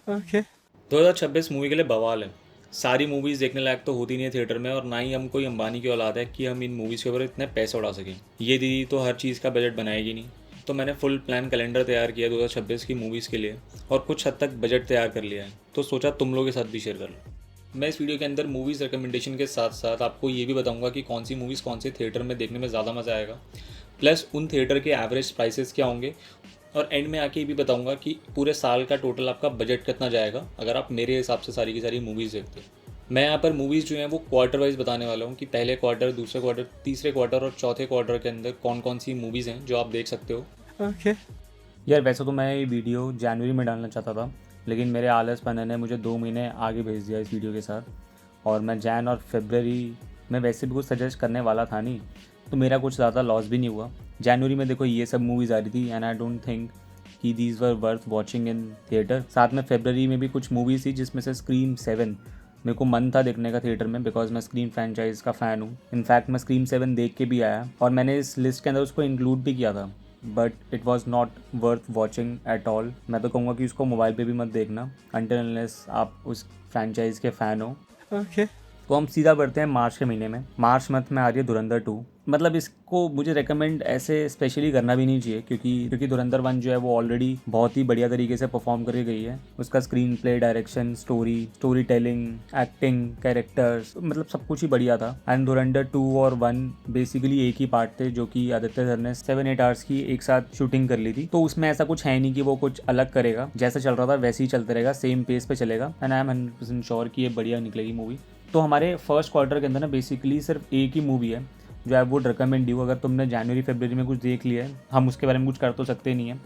Okay. 2026 movie के लिए बवाल है। सारी मूवीज़ देखने लायक तो होती नहीं है थिएटर में, और ना ही हम कोई अंबानी की औलाद है कि हम इन मूवीज़ के ऊपर इतने पैसे उड़ा सकें। ये दीदी तो हर चीज़ का बजट बनाएगी नहीं। तो मैंने फुल प्लान कैलेंडर तैयार किया 2026 की मूवीज़ के लिए, और कुछ हद तक बजट तैयार कर लिया है, तो सोचा तुम लोगों के साथ भी शेयर कर लो। मैं इस वीडियो के अंदर मूवीज़ रिकमेंडेशन के साथ साथ आपको ये भी बताऊंगा कि कौन सी मूवीज़ कौन से थिएटर में देखने में ज़्यादा मज़ा आएगा, प्लस उन थिएटर के एवरेज प्राइसेस क्या होंगे, और एंड में आके ये भी बताऊंगा कि पूरे साल का टोटल आपका बजट कितना जाएगा अगर आप मेरे हिसाब से सारी की सारी मूवीज़ देखते हो। मैं यहाँ पर मूवीज़ जो हैं वो क्वार्टर वाइज बताने वाला हूँ कि पहले क्वार्टर, दूसरे क्वार्टर, तीसरे क्वार्टर और चौथे क्वार्टर के अंदर कौन कौन सी मूवीज़ हैं जो आप देख सकते हो। ओके। यार वैसे तो मैं ये वीडियो जनवरी में डालना चाहता था, लेकिन मेरे आलसपन ने मुझे 2 महीने आगे भेज दिया इस वीडियो के साथ, और मैं जैन और फरवरी में वैसे भी कुछ सजेस्ट करने वाला था नहीं, तो मेरा कुछ ज़्यादा लॉस भी नहीं हुआ। जनवरी में देखो ये सब मूवीज़ आ रही थी एंड आई डोंट थिंक कि these were worth watching in theatre. साथ में फरवरी में भी कुछ मूवीज़ थी जिसमें से स्क्रीम 7 मेरे को मन था देखने का थिएटर में, बिकॉज मैं स्क्रीम फ्रेंचाइज का फ़ैन हूँ। इनफैक्ट मैं स्क्रीम 7 देख के भी आया और मैंने इस लिस्ट के अंदर उसको इंक्लूड भी किया था, but it was not worth watching at all. मैं तो कहूँगा कि उसको मोबाइल पे भी मत देखना अनटिल अनलेस आप उस फ्रेंचाइज के फ़ैन हो। ओके। तो हम सीधा बढ़ते हैं मार्च के महीने में। मार्च मंथ में आ रही है धुरंधर 2। मतलब इसको मुझे रेकमेंड ऐसे स्पेशली करना भी नहीं चाहिए, क्योंकि धुरंधर 1 जो है वो ऑलरेडी बहुत ही बढ़िया तरीके से परफॉर्म करके गई है। उसका screen play, direction, story telling, acting, characters, मतलब सब कुछ ही बढ़िया था। एंड धुरंधर 2 और 1 बेसिकली एक ही पार्ट थे, जो कि आदित्य सर ने 7-8 आवर्स की एक साथ शूटिंग कर ली थी। तो उसमें ऐसा कुछ है नहीं कि वो कुछ अलग करेगा, जैसा चल रहा था वैसे ही चलते रहेगा, सेम पेस पे चलेगा। एंड आई एम 100% श्योर कि ये बढ़िया निकलेगी मूवी। तो हमारे फर्स्ट क्वार्टर के अंदर ना बेसिकली सिर्फ एक ही मूवी है जो आई वुड रिकमेंड यू। अगर तुमने जनवरी फरवरी में कुछ देख लिया है, हम उसके बारे में कुछ कर तो सकते नहीं है,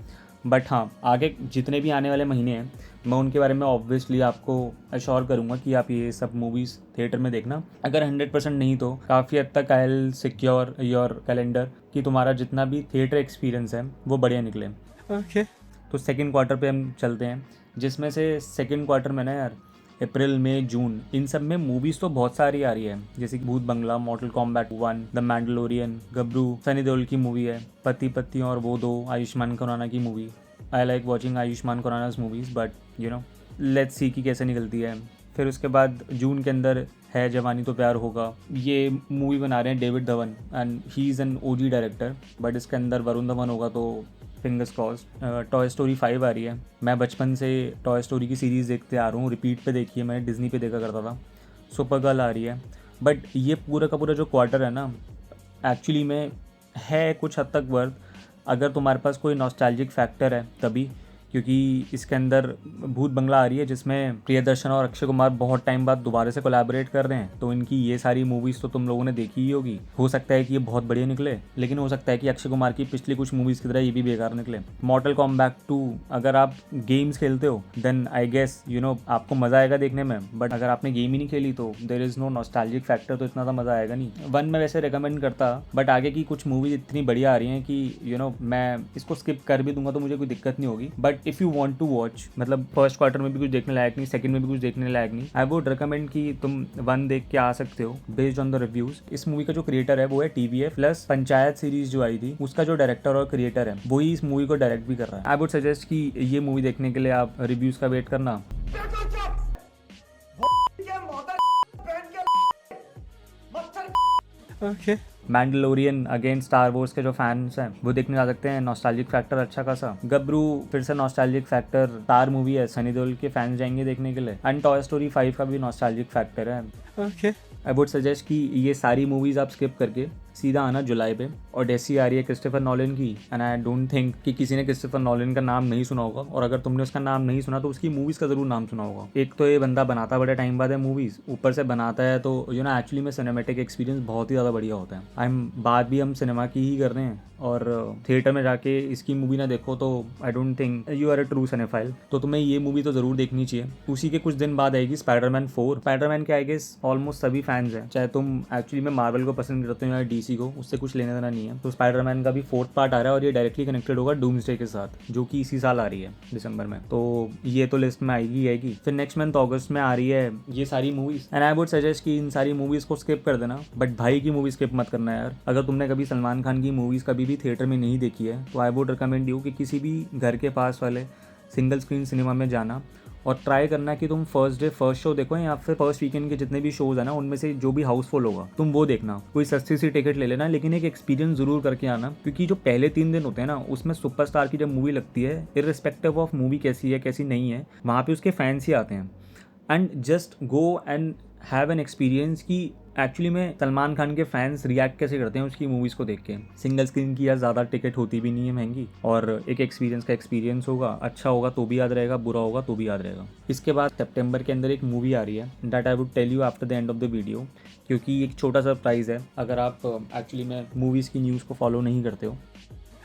बट हाँ आगे जितने भी आने वाले महीने हैं मैं उनके बारे में ऑब्वियसली आपको अश्योर करूँगा कि आप ये सब मूवीज़ थिएटर में देखना। अगर 100% नहीं तो काफ़ी हद तक I will secure your calendar कि तुम्हारा जितना भी थिएटर एक्सपीरियंस है वो बढ़िया निकले। ओके। तो सेकेंड क्वार्टर पे हम चलते हैं, जिसमें से सेकेंड क्वार्टर में ना यार अप्रैल मई जून इन सब में मूवीज़ तो बहुत सारी आ रही है, जैसे कि भूत बंगला, मॉर्टल कॉम्बैट 1, द मैंडलोरियन, गबरू सनी देओल की मूवी है, पति पत्नी और वो दो आयुष्मान खुराना की movie. I like watching Ayushmann Khurrana's movies, but you know let's see कि कैसे निकलती है। फिर उसके बाद जून के अंदर है जवानी तो प्यार होगा। ये मूवी बना रहे हैं David Dhawan and he is an OG director, but इसके अंदर वरुण धवन होगा, तो फिंगर्स क्रॉस। टॉय स्टोरी 5 आ रही है। मैं बचपन से टॉय स्टोरी की सीरीज़ देखते आ रहा हूँ, रिपीट पे देखी है मैंने, डिज्नी पे देखा करता था। सुपर गर्ल आ रही है। बट ये पूरा का पूरा जो क्वार्टर है ना, एक्चुअली में है कुछ हद तक वर्थ, अगर तुम्हारे पास कोई नॉस्टैल्जिक फैक्टर है तभी। क्योंकि इसके अंदर भूत बंगला आ रही है जिसमें प्रियदर्शन और अक्षय कुमार बहुत टाइम बाद दोबारा से कोलैबोरेट कर रहे हैं, तो इनकी ये सारी मूवीज़ तो तुम लोगों ने देखी ही होगी। हो सकता है कि ये बहुत बढ़िया निकले, लेकिन हो सकता है कि अक्षय कुमार की पिछली कुछ मूवीज़ की तरह ये भी बेकार निकले। मॉर्टल कॉम्बैट 2, अगर आप गेम्स खेलते हो देन आई गेस आपको मज़ा आएगा देखने में, बट अगर आपने गेम ही नहीं खेली तो there is no nostalgic factor, तो इतना तो मज़ा आएगा नहीं। 1 में वैसे रिकमेंड करता, बट आगे की कुछ मूवीज़ इतनी बढ़िया आ रही हैं कि मैं इसको स्किप कर भी दूंगा तो मुझे कोई दिक्कत नहीं होगी। But if you want to watch, मतलब फर्स्ट क्वार्टर में भी कुछ देखने लायक नहीं, सेकंड में भी कुछ देखने लायक नहीं, आई वुड रिकमेंड कि तुम 1 देख के आ सकते हो बेस्ड ऑन द रिव्यूज। इस मूवी का जो क्रिएटर है वो है टीवीएफ, प्लस पंचायत सीरीज जो आई थी उसका जो डायरेक्टर और क्रिएटर है वही इस मूवी को डायरेक्ट भी कर रहा है। आई वुड सजेस्ट कि ये मूवी देखने के लिए आप रिव्यूज का वेट करना। Okay. Mandalorian again star Wars के जो फैंस हैं वो देखने जा सकते हैं, नॉस्टैल्जिक फैक्टर अच्छा खासा। गबरू फिर से नॉस्टैल्जिक फैक्टर, स्टार मूवी है, सनी देओल के फैंस जाएंगे देखने के लिए। एंड टॉय स्टोरी 5 का भी नॉस्टैल्जिक फैक्टर है। ओके। आई वुड सजेस्ट कि ये सारी मूवीज आप स्किप करके सीधा आना जुलाई पे। ओडेसी आ रही है क्रिस्टोफर नॉलन की, एंड आई डोंट थिंक कि किसी ने क्रिस्टोफर नॉलन का नाम नहीं सुना होगा, और अगर तुमने उसका नाम नहीं सुना तो उसकी मूवीज़ का ज़रूर नाम सुना होगा। एक तो ये बंदा बनाता बड़े टाइम बाद है मूवीज़, ऊपर से बनाता है तो एक्चुअली में सिनेमेटिक एक्सपीरियंस बहुत ही ज़्यादा बढ़िया होता है। बात भी हम सिनेमा की ही कर रहे हैं, और थिएटर में जाके इसकी मूवी ना देखो तो I don't think you are a true cinephile. तो तुम्हें ये मूवी तो ज़रूर देखनी चाहिए। उसी के कुछ दिन बाद आएगी स्पाइडरमैन 4। स्पाइडरमैन के आई गेस ऑलमोस्ट सभी फैंस हैं, चाहे तुम एक्चुअली में मार्वल को पसंद करते हो या डीसी को, उससे कुछ लेने देना नहीं है। तो स्पाइडरमैन का भी 4th पार्ट आ रहा है, और ये डायरेक्टली कनेक्टेड होगा डूम्सडे के साथ, जो कि इसी साल आ रही है दिसंबर में। तो ये तो लिस्ट में आएगी। फिर नेक्स्ट मंथ अगस्त में आ रही है ये सारी movies, and I would suggest कि इन सारी मूवीज को स्किप कर देना, बट भाई की मूवी स्किप मत करना यार। अगर तुमने कभी सलमान खान की मूवीज कभी भी थिएटर में नहीं देखी है तो आई वुड रिकमेंड यू कि किसी भी घर के पास वाले सिंगल स्क्रीन सिनेमा में जाना और ट्राई करना कि तुम फर्स्ट डे फर्स्ट शो देखो या फिर फर्स्ट वीकेंड के जितने भी शोज है ना उनमें से जो भी हाउसफुल होगा तुम वो देखना। कोई सस्ती सी टिकट ले लेना, लेकिन एक एक्सपीरियंस जरूर करके आना, क्योंकि जो पहले 3 दिन होते हैं ना उसमें सुपरस्टार की जब मूवी लगती है, इररिस्पेक्टिव ऑफ मूवी कैसी है कैसी नहीं है, वहाँ पे उसके फैंस ही आते हैं। And just go and have an experience कि एक्चुअली में सलमान खान के फैंस रिएक्ट कैसे करते हैं उसकी मूवीज़ को देख के। सिंगल स्क्रीन की यार ज़्यादा टिकट होती भी नहीं है महंगी, और एक एक्सपीरियंस का एक्सपीरियंस होगा, अच्छा होगा तो भी याद रहेगा, बुरा होगा तो भी याद रहेगा। इसके बाद सितंबर के अंदर एक मूवी आ रही है, that I would tell you after the end of the video, क्योंकि एक छोटा सरप्राइज़ है अगर आप एक्चुअली में मूवीज़ की न्यूज़ को फॉलो नहीं करते हो।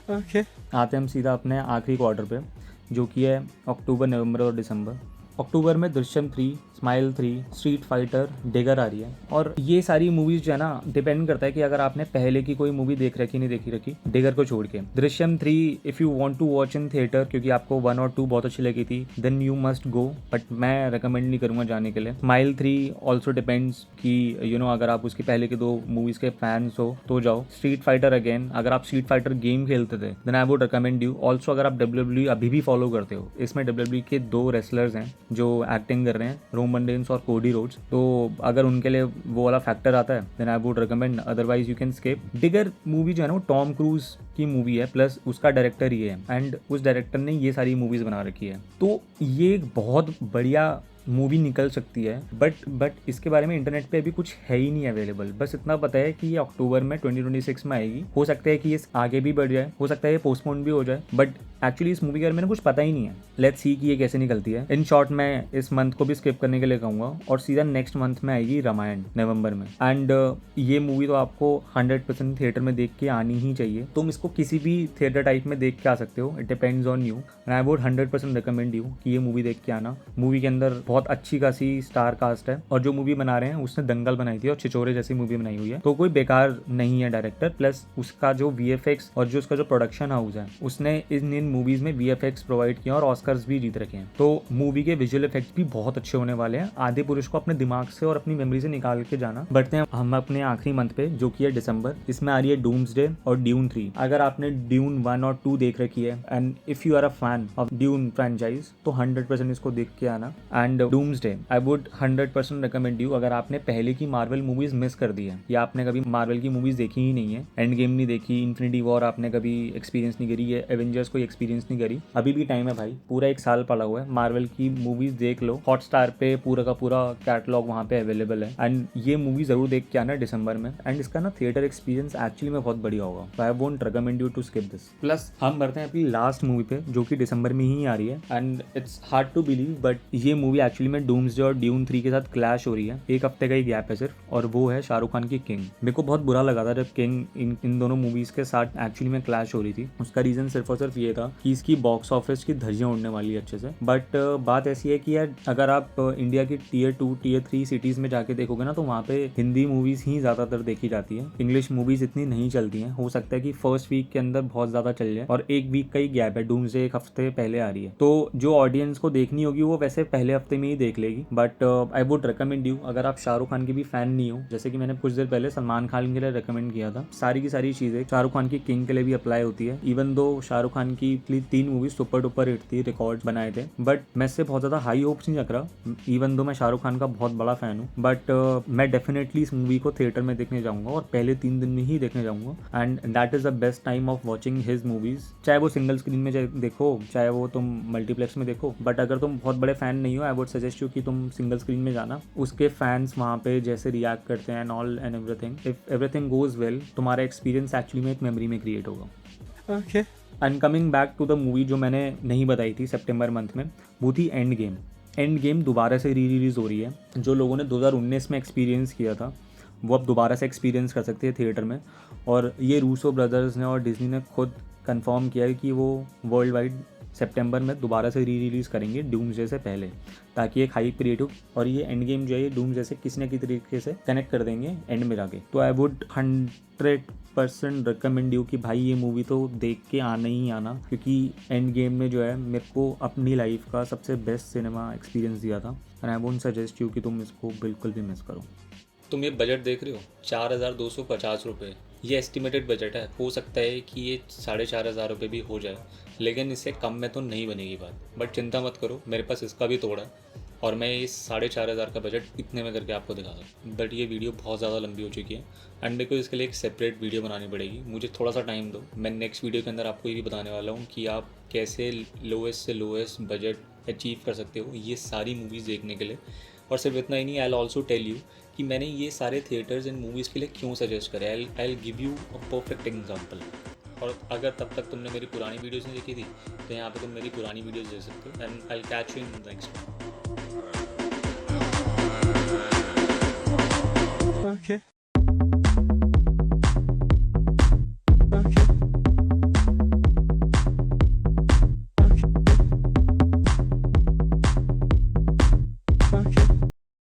आते हैं हम सीधा अपने आखिरी क्वार्टर पे, जो कि है अक्टूबर, नवंबर और दिसंबर। अक्टूबर में Drishyam 3, Smile 3, Street Fighter, Digger आ रही है। और ये सारी मूवीज जो है ना डिपेंड करता है कि अगर आपने पहले की कोई मूवी देख रखी नहीं देखी रखी, डिगर को छोड़ के। Drishyam 3 if you want to watch in theatre, क्योंकि आपको 1 और 2 बहुत अच्छी लगी थी, then you must go, but मैं रिकमेंड नहीं करूँगा जाने के लिए। स्माइल 3 ऑल्सो डिपेंड्स कि अगर आप उसकी पहले के 2 मूवीज़ के फैंस हो तो जाओ। स्ट्रीट फाइटर अगेन, अगर आप स्ट्रीट फाइटर गेम खेलते थे then I would recommend you. Also अगर आप WWE अभी भी फॉलो करते हो, इसमें WWE के 2 रेसलर्स हैं जो एक्टिंग कर रहे हैं, रोमन रेंस और कोडी रोड्स, तो अगर उनके लिए वो वाला फैक्टर आता है then I would recommend, otherwise you can skip. Digger movie जो है ना वो टॉम क्रूज की मूवी है, प्लस उसका डायरेक्टर ये है, एंड उस डायरेक्टर ने ये सारी मूवीज बना रखी है, तो ये एक बहुत बढ़िया मूवी निकल सकती है। बट इसके बारे में इंटरनेट पे अभी कुछ है ही नहीं अवेलेबल। बस इतना पता है कि ये अक्टूबर में 2026 में आएगी। हो सकता है कि ये आगे भी बढ़ जाए, हो सकता है ये पोस्टपोन भी हो जाए, बट एक्चुअली इस मूवी के बारे में कुछ पता ही नहीं है। लेट्स सी कि ये कैसे निकलती है। इन शॉर्ट मैं इस मंथ को भी स्किप करने के लिए कहूँगा, और सीधा नेक्स्ट मंथ में आएगी रामायण नवंबर में। एंड ये मूवी तो आपको 100% थिएटर में देख के आनी ही चाहिए। तुम इसको किसी भी थिएटर टाइप में देख के आ सकते हो, it depends on you, and I would 100% recommend you कि ये मूवी देख के आना। मूवी के अंदर बहुत अच्छी खासी स्टार कास्ट है, और जो मूवी बना रहे हैं उसने दंगल बनाई थी और छिछोरे जैसी मूवी बनाई हुई है, तो कोई बेकार नहीं है डायरेक्टर। प्लस उसका जो VFX और जो उसका जो प्रोडक्शन हाउस है उसने इन मूवीज में VFX प्रोवाइड किया और ऑस्कर्स भी जीत रखे हैं, तो मूवी के विजुअल इफेक्ट्स भी बहुत अच्छे होने वाले हैं। आधे पुरुष को अपने दिमाग से और अपनी मेमोरी से निकाल के जाना। बढ़ते हैं हम अपने आखिरी मंथ पे, जो कि है दिसंबर। इसमें आ रही है डूम्सडे और ड्यून 3। अगर आपने ड्यून 1 और 2 देख रखी है and if you are a fan of Dune franchise, तो 100% इसको देख के आना। And Doomsday I would 100% recommend you, अगर आपने पहले की मार्वल मूवीज मिस कर दी है, या आपने कभी मार्वल की मूवीज देखी ही नहीं है, एंड गेम नहीं देखी, इन्फिनिटी वॉर आपने कभी एक्सपीरियंस नहीं करी, ये एवेंजर्स कोई एक्सपीरियंस नहीं करी, अभी भी टाइम है भाई, पूरा 1 साल पड़ा हुआ है, मार्वल की मूवीज देख लो। हॉटस्टार पे पूरा का पूरा कैटलॉग वहाँ पे अवेलेबल है, एंड ये मूवी जरूर देख के आना दिसंबर में। एंड इसका ना थिएटर एक्सपीरियंस एक्चुअली में बहुत बढ़िया होगा, I won't recommend you to skip this. Plus हम बढ़ते हैं अपनी लास्ट मूवी पे, जो कि दिसंबर में ही आ रही है, and it's hard to believe but ये मूवी एक्चुअली में डूम्सडे और ड्यून 3 के साथ क्लैश हो रही है। 1 हफ्ते का ही गैप है सिर्फ, और वो है शाहरुख खान की किंग। मेरे को बहुत बुरा लगा था जब किंग इन दोनों मूवीज के साथ एक्चुअली में क्लैश हो रही थी। उसका रीजन सिर्फ और सिर्फ ये था कि इसकी बॉक्स ऑफिस की धज्जियां उड़ने वाली है अच्छे से। बट बात ऐसी है कि यार अगर आप इंडिया की Tier 2 Tier 3 सिटीज में जाके देखोगे ना, तो वहाँ पे हिंदी मूवीज ही ज्यादातर देखी जाती है, इंग्लिश मूवीज इतनी नहीं चलती हैं। हो सकता है कि फर्स्ट वीक के अंदर बहुत ज्यादा चल जाए, और 1 वीक का ही गैप है, डूम्सडे 1 हफ्ते पहले आ रही है, तो जो ऑडियंस को देखनी होगी वो वैसे पहले हफ्ते में ही देख लेगी। But I would recommend you, अगर आप शाहरुख खान की भी फैन नहीं हो, जैसे कि मैंने कुछ देर पहले सलमान खान के लिए रिकमेंड किया था, सारी की सारी चीजें शाहरुख खान की किंग के लिए भी अप्लाई होती है। इवन दो शाहरुख खान की 3 मूवी सुपर डुपर हिट थी, रिकॉर्ड बनाए थे, बट मैं इससे बहुत ज्यादा हाई होप्स नहीं रख रहा। इवन दो मैं शाहरुख खान का बहुत बड़ा फैन हूँ, बट मैं डेफिनेटली इस मूवी को थिएटर में देखने जाऊंगा, और पहले 3 दिन में ही देखने जाऊंगा। And that is the best time of watching his movies, चाहे वो सिंगल स्क्रीन में देखो, चाहे वो तुम मल्टीप्लेक्स में देखो। बट अगर तुम बहुत बड़े फैन नहीं हो, आई वुड सजेस्ट यू कि तुम सिंगल स्क्रीन में जाना। उसके फैंस वहाँ पे जैसे रिएक्ट करते हैं and all and everything, if everything goes well, तुम्हारा एक्सपीरियंस एक्चुअली में एक मेमोरी में क्रिएट होगा। Okay. And coming back to the movie जो मैंने नहीं बताई थी सितंबर मंथ में, वो थी एंड गेम। एंड गेम दोबारा से रिलीज़ हो रही है। जो लोगों ने 2019 में एक्सपीरियंस किया था वो अब दोबारा से एक्सपीरियंस कर सकते हैं थिएटर में, और ये रूसो ब्रदर्स ने और डिज्नी ने खुद कंफर्म किया है कि वो वर्ल्ड वाइड सितंबर में दोबारा से रिलीज़ करेंगे डूम्सडे से पहले, ताकि एक हाई पीरियड हो, और ये एंड गेम जो है ये डूम्सडे से किसी न किसी तरीके से कनेक्ट कर देंगे एंड में जाके। तो आई वुड 100% रिकमेंड यू कि भाई ये मूवी तो देख के आना ही आना, क्योंकि एंड गेम में जो है मेरे को अपनी लाइफ का सबसे बेस्ट सिनेमा एक्सपीरियंस दिया था, and I won't suggest you कि तुम इसको बिल्कुल भी मिस करो। तुम ये बजट देख रहे हो, 4,250 रुपये ये एस्टिमेटेड बजट है, हो सकता है कि ये 4,500 भी हो जाए, लेकिन इससे कम में तो नहीं बनेगी बात। बट चिंता मत करो, मेरे पास इसका भी तोड़ा है और मैं इस 4,500 का बजट इतने में करके आपको दिखा सकता हूँ। बट ये वीडियो बहुत ज़्यादा लंबी हो चुकी है एंड मेरे को इसके लिए एक सेपरेट वीडियो बनानी पड़ेगी। मुझे थोड़ा सा टाइम दो, मैं नेक्स्ट वीडियो के अंदर आपको ये भी बताने वाला हूँ कि आप कैसे लोएस्ट से लोएस्ट बजट अचीव कर सकते हो ये सारी मूवीज़ देखने के लिए। और सिर्फ इतना ही नहीं, आई ऑल्सो टेल यू कि मैंने ये सारे थिएटर्स इन मूवीज़ के लिए क्यों सजेस्ट करे। I give you a perfect example. और अगर तब तक तुमने मेरी पुरानी वीडियोज़ नहीं देखी थी तो यहाँ पे तुम मेरी पुरानी वीडियोज़ देख सकते हो and I catch you in next. Okay.